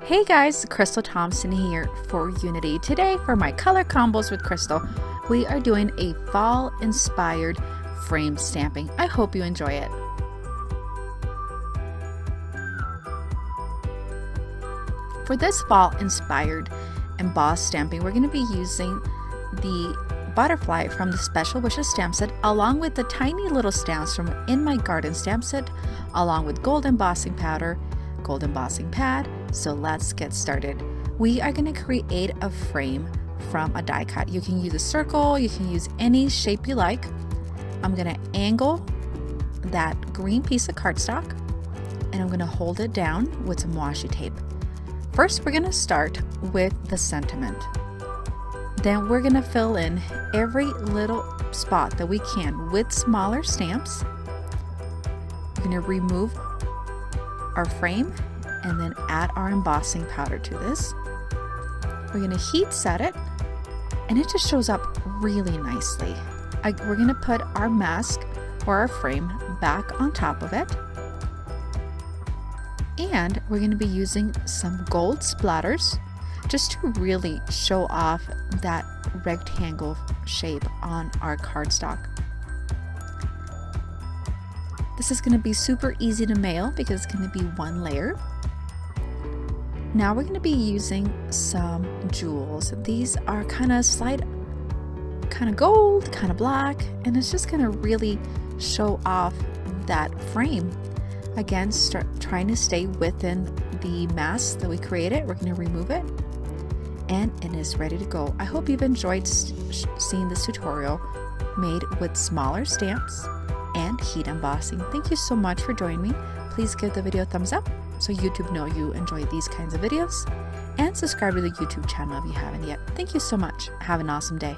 Hey guys, Crystal Thompson here for Unity. Today for my color combos with Crystal, we are doing a fall inspired frame stamping. I hope you enjoy it. For this fall inspired embossed stamping, we're going to be using the butterfly from the Special Wishes stamp set along with the tiny little stamps from In My Garden stamp set, along with gold embossing powder, gold embossing pad. So let's get started. We are going to create a frame from a die cut. You can use a circle, you can use any shape you like. I'm going to angle that green piece of cardstock and I'm going to hold it down with some washi tape. First, we're going to start with the sentiment. Then we're going to fill in every little spot that we can with smaller stamps. We're going to remove our frame and then add our embossing powder to this. We're going to heat set it and it just shows up really nicely. We're going to put our mask or our frame back on top of it. And we're going to be using some gold splatters just to really show off that rectangle shape on our cardstock. This is going to be super easy to mail because it's going to be one layer. Now we're going to be using some jewels. These are kind of gold, kind of black, and it's just going to really show off that frame. Again, trying to stay within the mask that we created. We're going to remove it and it is ready to go. I hope you've enjoyed seeing this tutorial made with smaller stamps and heat embossing. Thank you so much for joining me. Please give the video a thumbs up so YouTube know you enjoy these kinds of videos, and subscribe to the YouTube channel if you haven't yet. Thank you so much. Have an awesome day.